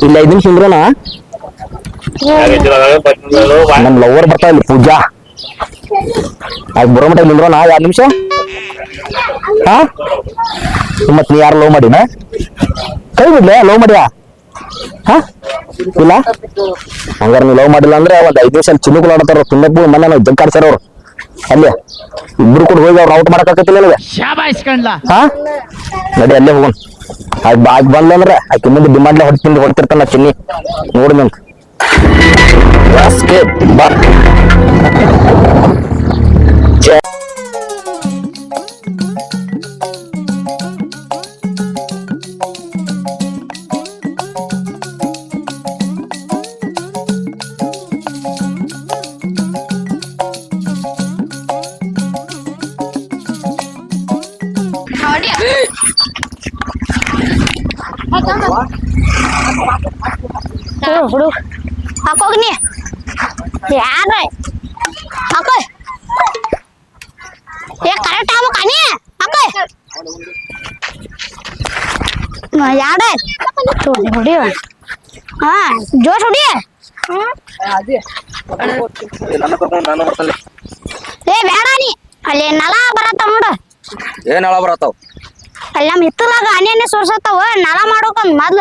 ಇಲ್ಲ 5 ನಿಮಿಷ ನಿಂದ್ರೋಣ. ನಮ್ ಲವರ್ ಬರ್ತಾ ಇಲ್ಲಿ ಪೂಜಾ ಆಯ್ತು ಬರೋ ಮಟ್ಟ ನಿಂದ್ರೋಣ 2 ನಿಮಿಷ. ಹಾ ಮತ್ ನೀ ಯಾರು ಲವ್ ಮಾಡಿನ ಕೈ ಬಿಡ್ಲೆ ಲವ್ ಮಾಡ್ಯಾ? ಹಾ ಇಲ್ಲ ಹಂಗಾರ ನೀವ್ ಲವ್ ಮಾಡಿಲ್ಲ ಅಂದ್ರೆ ಒಂದ್ 5 ನಿಮಿಷ ಅಲ್ಲಿ ಚಿನ್ನಗಳು ಆಡ್ತಾರ ತುಣ್ಣಪ್ಪು ಮನೆ ನಾವು ಜಗ್ಗಾಡ್ಸಾರ ಅವ್ರು ಅಲ್ಲೇ ಇಬ್ರು ಕೂಡ ಹೋಗಿ ಅವ್ರು ಔಟ್ ಮಾಡಕ್ ನನಗೆ. ಹಾ ನಡಿ ಅಲ್ಲೇ ಹೋಗೋಣ. ಆಯ್ತು ಬಂದ್ಲ ಅಂದ್ರೆ ಆಕಿ ಮುಂದೆ ಡಿಮಾಂಡ್ಲೆ ಹೊಡ್ತಿರ್ತಾನ ಚಿನ್ನಿ ನೋಡಿ ನಂಗೆ ಬಾ. ಹುಡು ಹಾಕೋಗ್ನಿ ಯಾರ ಹಾಕೋ ಕರೆಕ್ಟ್ ಆಗ್ಬೇಕನಿ ಹಾಕೋ ಯಾಡ ಹೊಡಿ ಹಾ ಜೋಶ್ ಹೊಡಿ ಏ ಬೇಡ ನೀ ಅಲ್ಲಿ ನಲ ಬರತ್ತ ನೋಡು. ಏನ್ ಹೇಳ ಬರತ್ತಾವ ಅಲ್ಲಿ ನಮ್ಮ ಹಿತ್ತಲಾಗ ಹನಿ ಸೋರ್ಸತ್ತಾವ ನಲ ಮಾಡೋಕಂದ್ ಮೊದ್ಲ.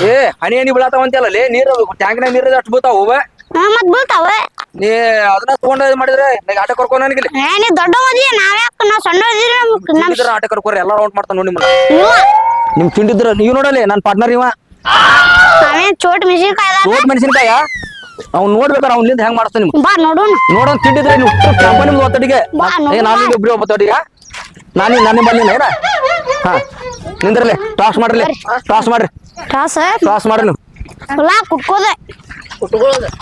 ಏ ಹನಿ ಹನಿ ಬೀಳತಾವ ಅಂತಲ್ಲ ನೀರು ಟ್ಯಾಂಕ್ನಾಗ ನೀರು ಅಷ್ಟು ಬೀಳ್ತಾವ ಮತ್ ಬೀಳ್ತಾವ. ನೀ ಅದನ್ನ ತಗೊಂಡ್ ಮಾಡಿದ್ರೆ ಆಟ ಕರ್ಕೊ ನನಗೆ ಏ ನೀ ದೊಡ್ಡ ಓದಿ ನಾವ್ಯಾಕ ನಾವ್ ಸಣ್ಣ ಓದಿದ್ರೆ ಆಟ ಕರ್ಕೋರಿ ಎಲ್ಲ ರೌಂಡ್ ಮಾಡ್ತಾನ ನೋಡಿ ನಿಮ್ ತಿಂಡಿದ್ರ ನೀವ್ ನೋಡಲಿ ನನ್ ಪಾರ್ಟ್ನರ್ ಇವ ಚೋಟ್ ಮೆಣಸಿನ್ಕಾಯಿ ಚೋಟ್ ಮೆಣಸಿನ್ಕಾಯ ಅವ್ನು ನೋಡ್ಬೇಕಾರ ಅವ್ನಿಂದ ಹೆಂಗ್ ಮಾಡ್ತಾನ ನಿಮ್ಗೆ ಬಾ ನೋಡೋಣ ನೋಡೋನ್ ತಿಂಡಿದ್ರೆ ನೀವು ಕಂಪನಿ ಒತ್ತಡಿಗೆ ನಾನು ಇಬ್ರು ಒಬ್ಬತ್ತಡಿಗೆ ನಾನೇ ಬಂದಿನ ಏನ ಹಾ ನಿಂದ್ರಲಿ ಟಾಸ್ ಮಾಡ್ರಿ ಟಾಸ್ ಮಾಡ್ರಿ ಟಾಸ್ ಮಾಡ್ರಿ ನೀವು ಹೊಲಾ ಕುಟ್ಕೋದೆ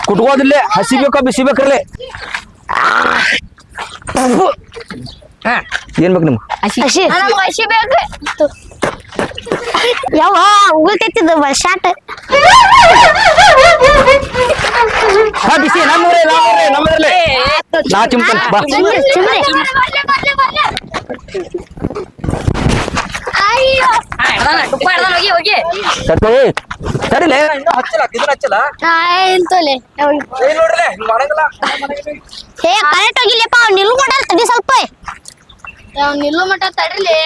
ಕುಟ್ಕೋದಿಲ್ಲ ಹಸಿ ಬೇಕಾ ಬಿಸಿ ಬೇಕ್ರಲಿ ಏನ್ ಬೇಕು ನಿಮ್ಗೆ ಹಸಿ ಬೇಕು ಯಾವ ಉಗುಳ್ತೈತಿದ್ದು ಶಾಟ್ ಹಾ ಬಿಸಿ ನಮ್ಮದ್ರಲ್ಲಿ ನಾ ಚಿಮ್ತಾನೆ ಬಾ ಸರಿಲೇ ಹಚ್ಚಲ್ಲ ಇದನ್ನ ಹಚ್ಚಲ್ಲ ನೋಡ್ರಿ ಮಾಡಂಗಿಲ್ಲ ಏ ಕರೆಕ್ಟ್ ಹೋಗಿಲ್ಲಪ್ಪ ಅವ್ನು ನಿಲ್ಲು ಮಟ ತಡಿ ಸ್ವಲ್ಪ ನಿಲ್ಲು ಮಟ ತಡಿಲಿ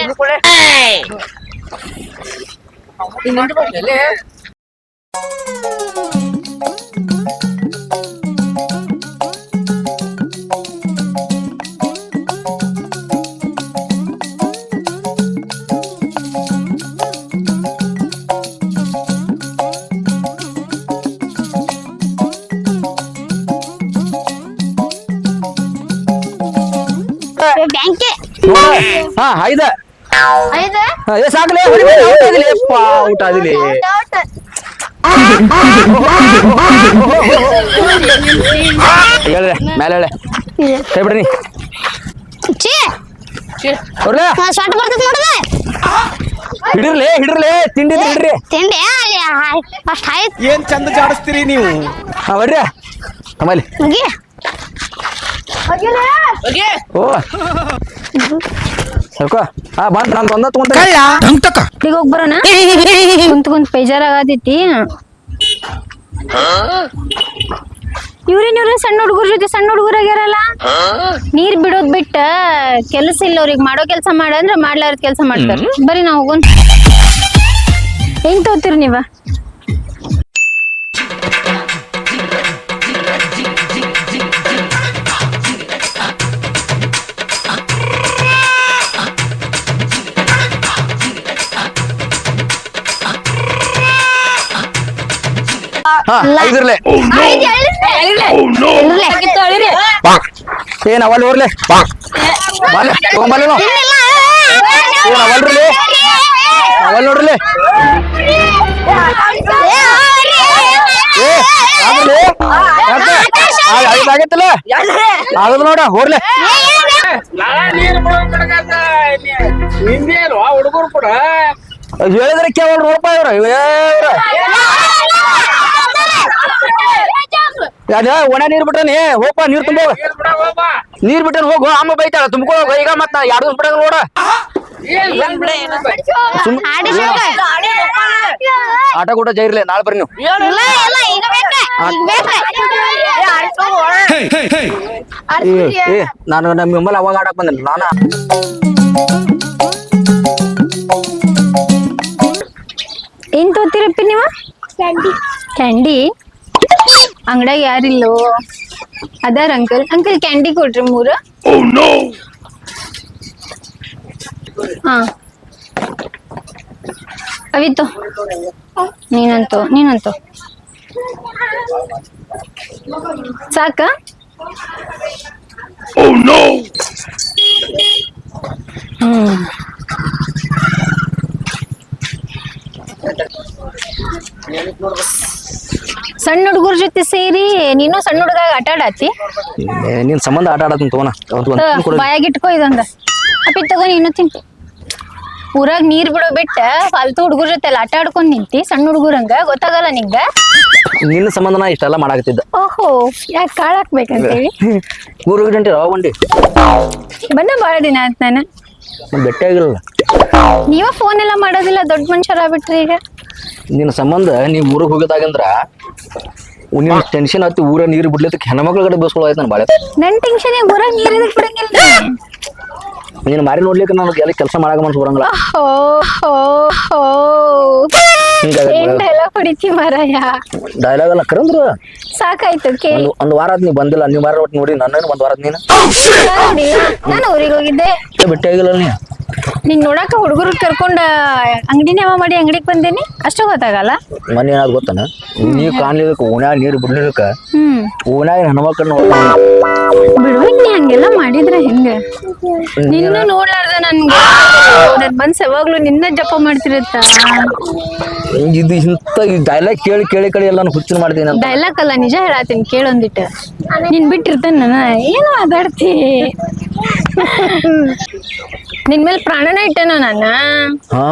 ಬ್ಯಾಂಕೆ ಹಾ ಐದ ಸಾಕಲೇ ಔಟ್ ಆದಿಲಿ ಹೇಳ್ರೆ ಮೇಲೆ ಹೇಳೆ ಕೈ ಬಿಡ್ರಿ ಶಾಟ್ ಬರ್ತೈತಿ ನೋಡ್ದೆ ಹಿಡ್ರಲಿ ತಿಂಡಿದ್ರೆ ಹಿಡ್ರಿ ತಿಂಡಿ ಫಸ್ಟ್ ಆಯ್ತು ಏನ್ ಚಂದ ಜಾಡಿಸ್ತೀರಿ ನೀವು ಹಾ ಬರ್ರಿ ಆಮೇಲೆ ಓ ಸರ್ಕೋ ಹಾ ಬಂತ ನಾನು ಒಂದ ತಗೊಂತ ಹೋಗಿ ಬರೋಣ ಕುಂತ್ ಬೇಜಾರಾಗತೈತಿ. ಇವ್ರ ಸಣ್ಣ ಹುಡುಗರ ಜೊತೆ ಸಣ್ಣ ಹುಡುಗರಾಗ್ಯಾರಲ್ಲ ನೀರ್ ಬಿಡೋದ್ ಬಿಟ್ಟ ಕೆಲಸ ಇಲ್ಲ ಅವ್ರಿಗೆ ಮಾಡೋ ಕೆಲಸ ಮಾಡಂದ್ರ ಮಾಡ್ಲಾರದ ಕೆಲಸ ಮಾಡ್ತಾರ. ಬರೀ ನಾವ್ ಹೋಗೋಣ ಹೆಂಗ್ ತಗೋತೀರಿ ನೀವ? ಏನ್ ಅವಲ್ಲಿ ಹೋರ್ಲೆ ಅವಲ್ರಿ ಅವಲ್ ನೋಡ್ರಿ ಆಗತ್ತಲ್ಲ ಆಗದ್ ನೋಡ ಹೋರ್ಲೆ ಹುಡುಗರು ಕೂಡ ಹೇಳಿದ್ರೆ ಕೇವಲ ರೂಪಾಯಿ ಒಣ ನೀರ್ ಬಿಟ್ಟಾನೆ ಹೋಗಪ್ಪ ನೀರ್ ತುಂಬ ನೀರ್ ಬಿಟ್ಟನ್ ಹೋಗು ಅಮ್ಮ ಬೈತಾಳ ತುಂಬ್ಕೋ ಈಗ ಮತ್ತ 2 ದಿವಸ ಬಿಡಂಗ ನೋಡ ಆಟ ಕೂಡ ಜೈರ್ಲೆ ನಾಳೆ ಬರ್ರಿ ನೀವು ಇಲ್ಲ ಇಲ್ಲ ಈಗ ಬೇಕ್ರಿ ಏ ನಾನು ನಮ್ಮ ನಿಮ್ಮಲ್ಲಿ ಅವಾಗ ಆಡಕ್ ಬಂದಿಲ್ಲ ನಾನ ಏನ್ ತೋತಿರಪ್ಪಿ ನೀವು ಕ್ಯಾಂಡಿ ಅಂಗಡ್ಯಾಗ ಯಾರಿಲ್ಲೋ ಅದಾರ ಅಂಕಲ್ ಅಂಕಲ್ ಕ್ಯಾಂಡಿ ಕೊಡ್ರಿ 3 ಹಾ ಅವಿತ್ತು ನೀನಂತು ಸಾಕ ಸಣ್ಣ ಹುಡುಗರ ಜೊತೆ ಸೇರಿ ನೀನು ಸಣ್ಣ ಹುಡುಗಾಗ ಆಟ ಆಡಾತಿ ನಿನ್ ಸಂಬಂಧ ಆಟ ಆಡತ್ತೀನಿ ತಗೋಣ ಬಾಯಾಗಿಟ್ಕೋ ಇದೊಂದ ಅಪ್ಪಿ ತಗೋ ನೀನು ತಿಂತಿ ಊರಾಗ ನೀರ್ ಬಿಡೋ ಬಿಟ್ಟ ಫಾಲ್ತು ಹುಡುಗರ ಜೊತೆ ಎಲ್ಲ ಆಟ ಆಡ್ಕೊಂಡ್ ನಿಂತಿ ಸಣ್ಣ ಹುಡುಗರಂಗ ಗೊತ್ತಾಗಲ್ಲ ನಿಂಗ ನಿನ್ನ ಸಂಬಂಧ ನಾ ಇಷ್ಟೆಲ್ಲ ಮಾಡಾಕತ್ತಿದ್ದ ಓಹೋ ಯಾಕೆ ಕಾಳ ಹಾಕ್ಬೇಕಂತೇಳಿ ಊರಿಗೆ ಗಂಟೆ ಯಾವ ಬಂಡಿ ಬಂದ ಬಾಳ ದಿನ ಆಯ್ತು ನಾನು ಬೆಟ್ಟ ಆಗಿರಲ್ಲ ನೀವ ಫೋನ್ ಎಲ್ಲ ಮಾಡೋದಿಲ್ಲ ದೊಡ್ಡ ಮನುಷ್ಯರ ಆಗ್ಬಿಟ್ರಿ ಈಗ ನಿನ್ನ ಸಂಬಂಧ ನೀ ಊರಿಗೆ ಹೋಗೋದಾಗಂದ್ರ ನಿನ್ ಟೆನ್ಷನ್ ಆತಿ ಊರ ನೀರು ಬಿಡ್ಲಿಕ್ಕೆ ಹೆಣ್ಮಕ್ಳ ಕಡೆ ಬಸ್ಕೊಳ್ಳೋಯ್ತು ನಾನು ಬಾಳೆ ನನ್ ಟೆನ್ಷನ್ ಊರಾಗ ನೀರ್ ಇದಕ್ ಬಿಡಂಗಿಲ್ಲ ನೀನು ಮಾರಿ ನೋಡ್ಲಿಕ್ಕೆ ನನಗೆ ಎಲ್ಲ ಕೆಲಸ ಮಾಡಾಕ ಮನ್ಸು ಬರಂಗಿಲ್ಲ ಏನ್ ಡೈಲಾಗ್ ಹೊಡಿತಿ ಮಾರಾಯ ಡೈಲಾಗ್ ಎಲ್ಲ ಕರಂದ್ರು ಸಾಕಾಯ್ತು ಕೇಳಿ ಒಂದ್ ವಾರ ಆದ್ ನೀ ಬಂದಿಲ್ಲ ನೀವ್ ಮಾರ ಒಟ್ಟು ನೋಡಿ ನನ್ನ ಒಂದ್ ವಾರ ನೀನು ನಾನು ಊರಿಗೆ ಹೋಗಿದ್ದೆ ಬೆಟ್ಟ ಆಗಿಲ್ಲ ನೀ ನಿಂಗ್ ನೋಡಾಕ ಹುಡುಗರು ಕರ್ಕೊಂಡ ಅಂಗಡಿ ನೇಮ ಮಾಡಿ ಅಂಗಡಿಗೆ ಬಂದೇನಿ ಅಷ್ಟು ಗೊತ್ತಾಗಲ್ಲ ಮನೆ ಏನಾದ್ ಗೊತ್ತಾನ ನೀವ್ ಕಾಣ್ಲಿಕ್ಕೆ ಓಣ್ಯಾಗ ನೀರು ಬಿಡ್ಲಿಕ್ಕ ಓಣ್ಯಾಗ ಹೆಣ್ಮಕ್ಳನ್ನ ಬಿಡುವಾಗ ನೀ ಹಂಗೆಲ್ಲ ಮಾಡಿದ್ರೆ ಹೆಂಗ ನಿನ್ನ ನೋಡ್ಲಾರ್ದ ನನ್ಗೆ ನನ್ ಮನ್ಸ್ ಯಾವಾಗ್ಲೂ ನಿನ್ನ ಜಪ ಮಾಡ್ತಿರತ್ತ ಇದು ಇಂತ ಡೈಲಾಗ್ ಕೇಳಿ ಕೇಳಿ ಕೇಳಿ ಎಲ್ಲ ಹುಚ್ಚಿನ ಮಾಡ್ತೀನಿ ಅಂತ ಡೈಲಾಗ್ ಅಲ್ಲ ನಿಜ ಹೇಳತ್ತೀನಿ ಕೇಳೊಂದಿಟ್ಟು ನೀನ್ ಬಿಟ್ಟಿರ್ತೇನೆ ನಾನು ಏನು ಮಾತಾಡ್ತಿ ನಿನ್ ಮೇಲೆ ಪ್ರಾಣನ ಇಟ್ಟೇನೋ ನಾನ ಹಾ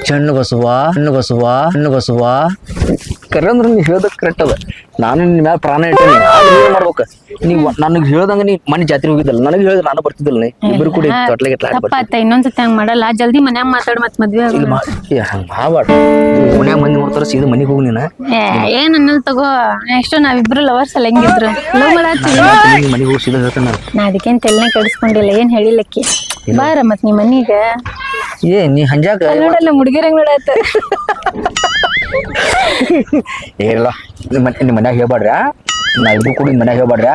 ಚಣ್ಣು ಬಸವ ಕರೆ ಅಂದ್ರೆ ನೀವ್ ಹೇಳ್ದ ಕರೆಕ್ಟ್ ಅದ ನಾನು ನಿನ್ ಮ್ಯಾಲ ಪ್ರಾಣ ಇಟ್ಟೇನಿ ಏನ್ ಮಾಡ್ಬೇಕ ನೀವ್ ನನಗ್ ಹೇಳ್ದಂಗ ನೀ ಮನೆ ಜಾತ್ರೆ ಹೋಗಿದ್ದಲ್ಲ ನನಗೆ ಹೇಳಿದ್ರೆ ನಾನು ಬರ್ತಿದ್ದಲ್ಲ ನೀ ಇಬ್ಬರು ಕೂಡ ತೊಟ್ಲಿಗೆ ತಪ್ಪಾತ ಇನ್ನೊಂದ್ಸತಿ ಹಂಗ್ ಮಾಡಲ್ಲ ಜಲ್ದಿ ಮನ್ಯಾಗ ಮಾತಾಡ್ ಮತ್ ಮದ್ವೆ ಹಂಗ ಮಾಡ್ಬಾರ್ದು ಓಣ್ಯಾಗ ಮಂದಿ ನೋಡ್ತಾರ ಸೀದಾ ಮನಿಗ್ ಹೋಗಿ ನೀನ ಏನ್ ಅನ್ನಲ್ ತಗೋ ಎಷ್ಟೋ ನಾವಿಬ್ರು ಲವರ್ಸ್ ಅಲ್ಲ ಹೆಂಗಿದ್ರು ಲವ್ ಮಾಡತ್ತೀವಿ ಮನಿಗ್ ಹೋಗಿ ಸೀದಾ ಹೇಳ್ತಾನ ನಾ ಅದಕ್ಕೇನ್ ತೆಲ್ನೆ ಕೆಡಿಸ್ಕೊಂಡಿಲ್ಲ ಏನ್ ಹೇಳಿಲ್ಲಕ್ಕಿ ಬಾರ ಮತ್ ನೀ ಮನೀಗ ಏ ನೀ ಹಂಜಾಕ ನೋಡಲ್ಲ ಮುಡ್ಗಿರಂಗ್ ನೋಡತ್ತ ಏನಿಲ್ಲ ನಿಮ್ಮ ಮನ್ಯಾಗ ಹೇಳ್ಬಾಡ್ರ ನಾ ಇಬ್ರು ಕೂಡ ಮನ್ಯಾಗ ಹೇಳ್ಬಾಡ್ರ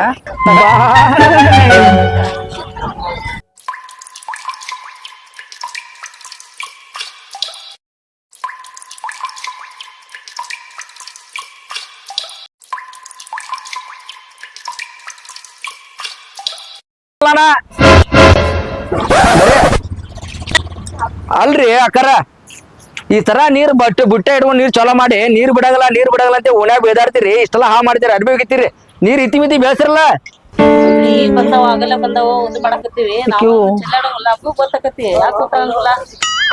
ಅಲ್ರಿ ಅಕ್ಕರ ಈ ತರ ನೀರ್ ಬುಟ್ಟೆ ಇಡ್ಕೊಂಡು ನೀರ್ ಚಲೋ ಮಾಡಿ ನೀರ್ ಬಿಡಂಗಲ್ಲ ಅಂತ ಓಣ್ಯಾಗ ಬೇದಾಡ್ತೀರಿ ಇಷ್ಟೆಲ್ಲ ಹಾ ಮಾಡ್ತೀರಿ ಅಡ್ಬಿ ಹೋಗಿತ್ತೀರಿ ನೀರ್ ಇತಿ ಮಿತಿ ಬೆಳೆಸಿರಲ್ಲ ಬಂದಾವ ಆಗಲ್ಲ ಬಂದಾವ ಒಂದು ಮಾಡಕತ್ತೀವಿ ನಾವು ಚೆಲ್ಲಾಡೋಲ್ಲ ಹಬ್ಬ ಗೊತ್ತಾಕತಿ ಯಾಕೆ ಗೊತ್ತಾಗಲ್ಲ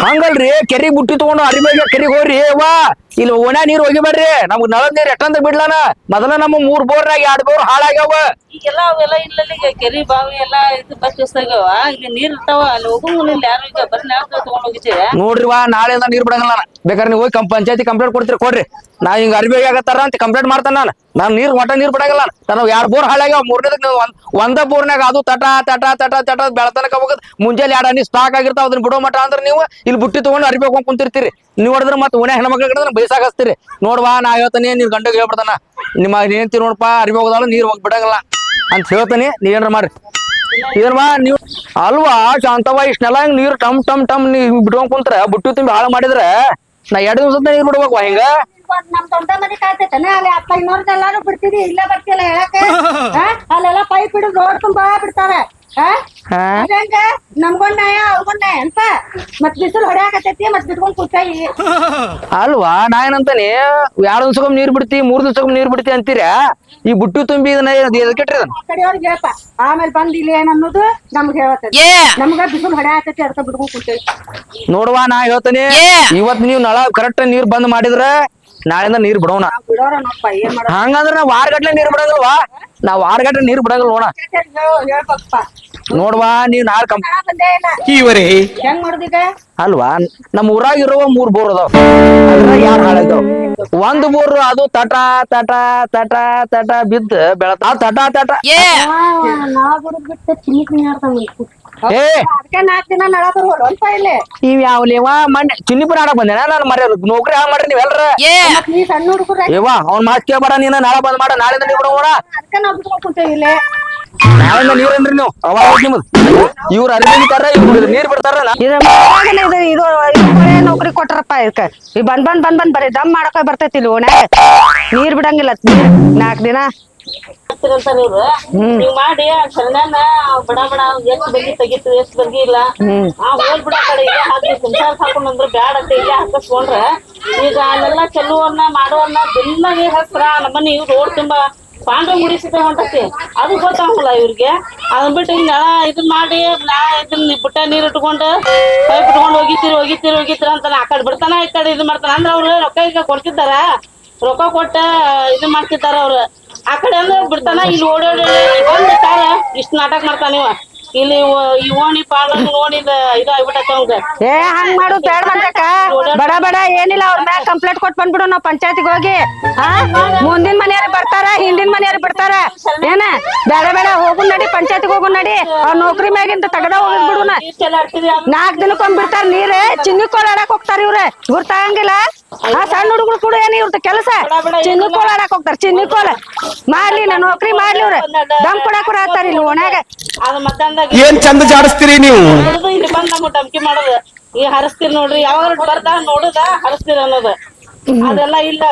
ಹಂಗಲ್ರಿ ಕೆರಿ ಬುಟ್ಟಿ ತಗೊಂಡು ಅರಿಬೇಗ ಕೆರಿಗೆ ಹೋಗ್ರಿ ವಾ ಇಲ್ಲಿ ಓಣ್ಯಾ ನೀರ್ ಹೋಗಿಬೇಡ್ರಿ ನಮ್ಗ್ ನಳದ್ ನೀರ್ ಎಷ್ಟಂತ ಬಿಡ್ಲಾನ ಮೊದಲ ನಮ್ಮ 3 ಬೋರ್ನಾಗ 2 ಬೋರ್ ಹಾಳಾಗ್ಯಾವ ಈಗೆಲ್ಲ ಅವೆಲ್ಲ ಇಲ್ಲ ಈಗ ಕೆರಿ ಬಾವಿ ಎಲ್ಲಾ ಇದು ಬಸ್ ಆಗ್ಯಾವ ಈಗ ನೀರ್ ಇರ್ತಾವ ಅಲ್ಲಿ ಹೋಗಂಗಿಲ್ಲ ಯಾರು ಈಗ ಬರೀ ನಾವ್ ತಗೊಂಡ್ ಹೋಗಿದ್ದೇವೆ ನೋಡ್ರಿ ವಾ ನಾಳೆಯಿಂದ ನೀರ್ ಬಿಡಂಗಿಲ್ಲ ಬೇಕಾದ್ರೆ ನೀವು ಹೋಗಿ ಪಂಚಾಯತಿ ಕಂಪ್ಲೇಂಟ್ ಕೊಡ್ತೀರಿ ಕೊಡ್ರಿ ನಾ ಹಿಂಗ ಅರಿಬೇಗ ಆಗತ್ತಾರ ಅಂತ ಕಂಪ್ಲೇಂಟ್ ಮಾಡ್ತಾನ ನಾನು ನೀರ್ ಒಟ್ಟ ನೀರ್ ಬಿಡಂಗಿಲ್ಲ ನಾನು 2 ಬೋರ್ ಹಾಳಾಗ್ಯಾವ 3ನೇದಕ್ ಒಂದ ಬೋರ್ನಾಗ ಅದು ತಟ ಬೆಳತನಕ ಹೋಗದ್ ಮುಂಜಾನೆ 2 ಹನಿ ಸ್ಟಾಕ್ ಆಗಿರ್ತಾವ ಅದನ್ನ ಬಿಡೋ ಮಟ ಅಂದ್ರೆ ನೀವು ಇಲ್ಲಿ ಬುಟ್ಟಿ ತಗೊಂಡು ಅರಿಬೇಕು ಹೋಗಿ ಕುಂತಿರ್ತೀರಿ ನೀವು ಹೊಡೆದ್ರೆ ಮತ್ತೆ ಓಣ್ಯಾ ಹೆಣ್ಮಕ್ಳ ಕಡೆ ಬೈಸಾಗ ಹಚ್ತೀರಿ ನೋಡ್ವಾ ನಾ ಹೇಳ್ತಾನೆ ನೀವ್ ಗಂಡಗ್ ಹೇಳ್ಬಿಡ್ತಾನ ನಿಮ್ಮ ಏನ್ತಿ ನೋಡಪ್ಪ ಅರಿವಿ ಹೋಗದಲ್ಲ ನೀರ್ ಹೋಗಿ ಬಿಡಂಗಿಲ್ಲ ಅಂತ ಹೇಳ್ತಾನೆ ನೀವೇನ್ರ ಮಾಡ್ರಿ ಏನ್ವಾ ನೀವು ಅಲ್ವಾ ಶಾಂತವಾ ಇಷ್ಟೆಲ್ಲ ಹಿಂಗ್ ನೀರ್ ಟಮ್ ನೀವ್ ಬಿಟ್ಕೊಂಡ್ ಕುಂತ್ರ ಬುಟ್ಟಿ ತುಂಬಿ ಹಾಳು ಮಾಡಿದ್ರೆ ನಾ 2 ದಿವಸ ನೀರ್ ಬಿಡ್ಬೇಕು ಹಿಂಗ ನಮ್ ತೊಂಟ ಮದಿ ಕಾಯ್ತೈತನ ಅಲ್ಲಿ ಅಪ್ಪ ಇನ್ನೋರ್ದೆಲ್ಲಾರು ಬಿಡ್ತಿದಿ ಇಲ್ಲ ಬರ್ತಿಲ್ಲ ಹೇಳಕ್ಕೆ ಅಲ್ಲೆಲ್ಲ ಪೈಪ್ ಹಿಡಿದು ರೋಡ್ ತುಂಬಾ ಬಿಡ್ತಾರೆ ಹಂಗ ನಮ್ಗೊಂದ್ ನ್ಯಾಯ ಅವ್ಗೊಂದ್ ನ್ಯಾಯ ಅಂತ ಮತ್ ಬಿಸಿಲು ಹೊಡ್ಯಾಕತೈತಿ ಮತ್ ಬಿಟ್ಕೊಂಡ್ ಕೂತಾಯಿ ಅಲ್ವಾ ನಾ ಏನಂತಾನೆ 2 ದಿವ್ಸಕ್ಕೊಮ್ಮೆ ನೀರ್ ಬಿಡ್ತಿ 3 ದಿವ್ಸಕ್ಕೊಮ್ಮೆ ನೀರ್ ಬಿಡ್ತಿ ಅಂತೀರ ಈ ಬುಟ್ಟಿ ತುಂಬಿ ಎದಕ್ಕಿಟ್ರಿ ಕಡೆಯವ್ರಿಗೆ ಹೇಳ್ಪ ಆಮೇಲೆ ಬಂದ್ ಇಲ್ಲಿ ಏನ್ ಅನ್ನೋದು ನಮ್ಗೆ ಹೇಳ್ತೈತಿ ನಮ್ಗ ಬಿಸಿಲು ಹೊಡ್ಯಾಕತೈತಿ ಅದಕ್ಕ ಬಿಟ್ಕೊಂಡ್ ಕೂತಾಯಿ ನೋಡ್ವಾ ನಾ ಹೇಳ್ತಾನೆ ಇವತ್ ನೀವ್ ನಳ ಕರೆಕ್ಟ್ ನೀರ್ ಬಂದ್ ಮಾಡಿದ್ರ ನಾಳೆಯಿಂದ ನೀರ್ ಬಿಡೋಣ. ಬಿಡೋರನಪ್ಪ ಏನ್ ಮಾಡೋದು ಹಂಗಂದ್ರ ನಾವ್ ವಾರಗಟ್ಲೆ ನೀರ್ ಬಿಡಂಗಿಲ್ವಾ? ನಾವ್ ವಾರಗಟ್ಲೆ ನೀರ್ ಬಿಡಂಗಿಲ್ವಣ. ಹೇಳ್ಬೇಕಪ್ಪ ನೋಡ್ವಾ ನೀವ್ ನಾಳೆ ಬಂದೇ ಇಲ್ಲ ಇವರೇ ಹೆಂಗ್ ಮಾಡುದೀಗ ಅಲ್ವಾ ನಮ್ ಊರಾಗ ಇರುವ 3 ಬೋರ್ ಅದಾವ. ಅದ್ರ ಯಾರು ಹಾಳಾಗ್ಯಾವ? ಒಂದ್ ಬೋರ್ ಅದು ತಟ ತಟ ತಟ ತಟ ಬಿದ್ದ ಬೆಳತಾವ ತಟ ತಟ. ನಾ ಬಿಡುದ್ ಬಿಟ್ಟು ಚಿನ್ನಿ ಆಡ್ತಾವ ಏ ಅದಕ್ಕೆ 4 ದಿನ ನಳ ಬರ್ಬೋದು ಅಲ್ಪ ಇಲ್ಲಿ ಇವ್ ಯಾವ್ಲೇವ ಮಣ್ಣೆ ಚಿನ್ನಿಪುರ ಆಡಕ್ ಬಂದೇನ? ನಾನು ಮರ್ಯ ನೌಕರಿ ಹಾಳ್ ಮಾಡ್ರಿ ನೀವ್ ಎಲ್ರ. ಮತ್ ನೀ ಸಣ್ಣ ಹುಡುಗರ ಏವಾ ಅವ್ನ್ ಮಾತ್ ಕೇಳ್ಬೇಡ ನೀನ. ನಾಳೆ ಬಂದ್ ಮಾಡ, ನಾಳೆಯಿಂದ ನೀರ್ ಬಿಡೋಣ. ಅದಕ್ಕೆ ನಾವ್ ಬಿಟ್ಕೊಂಡ್ ಕುಂತೇವಿ ಇಲ್ಲೇ ನಾಳೆಯಿಂದ ನೀರ್ ಏನ್ರಿ ನೀವು? ಅವಾಗ ನಿಮ್ಮದ್ ಇವ್ರ ಅರಿಬಿತಾರ, ಇವ್ರ ನೀರ್ ಬಿಡ್ತಾರ. ಇದು ನೌಕರಿ ಕೊಟ್ರಪ್ಪ ಇದಕ್ಕ ಈ ಬಂದ್ ಬರೀ ದಮ್ ಮಾಡಕ ಬರ್ತೈತಿ ಇಲ್ಲಿ ಓಣ್ಯಾಗ ನೀರ್ ಬಿಡಂಗಿಲ್ಲ 4 ದಿನ ಅಂತಾರ ಇವ್ರು ನೀವ್ ಮಾಡಿ ಶರಣನ ಬಡ ಬಡ ಎಷ್ಟ್ ಬರ್ಗಿ ತೆಗಿತು ಎಷ್ಟ್ ಬರ್ಗಿ ಇಲ್ಲ ಹೋಲ್ ಬಿಡ ಕಡೆ ಈಗ ಹಾಕಿ ಸಂಸಾರ ಹಾಕೊಂಡ್ರು ಬ್ಯಾಡ ಅಂತ ಈಗ ಹಾಕಿಸ್ಕೊಂಡ್ರ ಈಗ ಅಲ್ಲೆಲ್ಲ ಚೆಲ್ಲುವನ್ನ ಮಾಡುವನ್ನ ದಿನ ನೀರ್ ಹಾಕ್ತಾರ. ನಮ್ಮನೆ ಇವ್ರು ರೋಡ್ ತುಂಬಾ ಪಾಂಡ್ರ ಮುಡಿಸಿದ ಹೊಂಟತಿ ಅದು ಗೊತ್ತಾಗಲ್ಲ ಇವ್ರಿಗೆ. ಅದನ್ ಬಿಟ್ಟು ಹಿಂಗ ಇದನ್ ಮಾಡಿ ಇದನ್ನ ಬುಟ್ಟ ನೀರ್ ಇಟ್ಕೊಂಡು ಪೈಪ್ ಇಟ್ಕೊಂಡು ಹೋಗಿತೀರಿ ಅಂತ ಆ ಕಡೆ ಬಿಡ್ತಾನ ಈ ಕಡೆ ಇದು ಮಾಡ್ತಾನ. ಅಂದ್ರ ಅವ್ರು ರೊಕ್ಕ ಈಗ ಕೊಡ್ತಿದ್ದಾರ, ರೊಕ್ಕ ಕೊಟ್ಟ ಇದನ್ ಮಾಡ್ತಿದ್ದಾರ ಅವ್ರು. ಆ ಕಡೆ ಅಂದ್ರೆ ಬಿಡ್ತಾನ, ಇಲ್ಲಿ ಓಡಿ ಬಂದ್ ತಾರ ಇಷ್ಟ ನಾಟಕ ಮಾಡ್ತಾನ ಇವ. ಇಲ್ಲಿ ಈ ಓಣಿ ಪಾಡ ಓಣಿ ಇದು ಆಗ್ಬಿಟ್ಟೈತೆ ಅವಂಗ. ಏ ಹಂಗ್ ಮಾಡು ಬೇಡ ಬಂದಕ್ಕ ಬಡ ಏನಿಲ್ಲ ಅವ್ರ ಮ್ಯಾಗ ಕಂಪ್ಲೇಂಟ್ ಕೊಟ್ ಬಂದ್ಬಿಡು ನಾವ್ ಪಂಚಾಯತಿಗೆ ಹೋಗಿ. ಮುಂದಿನ ಮನೆಯವ್ರು ಬರ್ತಾರ, ಹಿಂದಿನ ಮನೆಯವ್ರು ಬಿಡ್ತಾರ. ಏನ ಬೇಡ ಹೋಗು ನಡಿ, ಪಂಚಾಯತಿಗೆ ಹೋಗು ನಡಿ. ಅವ್ರ ನೌಕರಿ ಮ್ಯಾಗಿಂದ ತಗದ ಹೋಗ್ಬಿಡುನ. 4 ದಿನಕ್ಕೊಮ್ಮೆ ಬಿಡ್ತಾರ ನೀರ್. ಚಿನ್ನಿ ಕೋಲ್ ಆಡಕ್ ಹೋಗ್ತಾರ ಇವ್ರೆ, ಗುರ್ತಾಗಂಗಿಲ್ಲ. ಸಣ್ಣ ಹುಡುಗರು ಕೂಡ ಏನ್ ಇವ್ರದ್ದು ಕೆಲಸ ಚಿನ್ನಿ ಕೋಲ್ ಆಡಕ್ ಹೋಗ್ತಾರ. ಚಿನ್ನಿ ಕೋಲ್ ಮಾಡ್ಲಿ ನೌಕರಿ ಮಾಡ್ಲಿ ಇವ್ರ ದಮ್ ಕೊಡಾಕ್ ಕೂಡ ಆಡ್ತಾರ ಇಲ್ಲಿ ಓಣ್ಯಾಗ. ಅದ ಮಧ್ಯಾಹ್ನದಾಗ ಏನ್ ಚಂದ ಜಾಡಿಸ್ತೀರಿ ನೀವು? ಇಲ್ಲಿ ಬಂದ್ ನಮ್ಗೆ ಟಮ್ಕಿ ಮಾಡೋದು ಈ ಹರಸ್ತೀರಿ ನೋಡ್ರಿ, ಯಾವಾಗ ಬರ್ದ ನೋಡುದ ಹರಸ್ತೀರಿ ಅನ್ನೋದು ಅದೆಲ್ಲ ಇಲ್ಲ.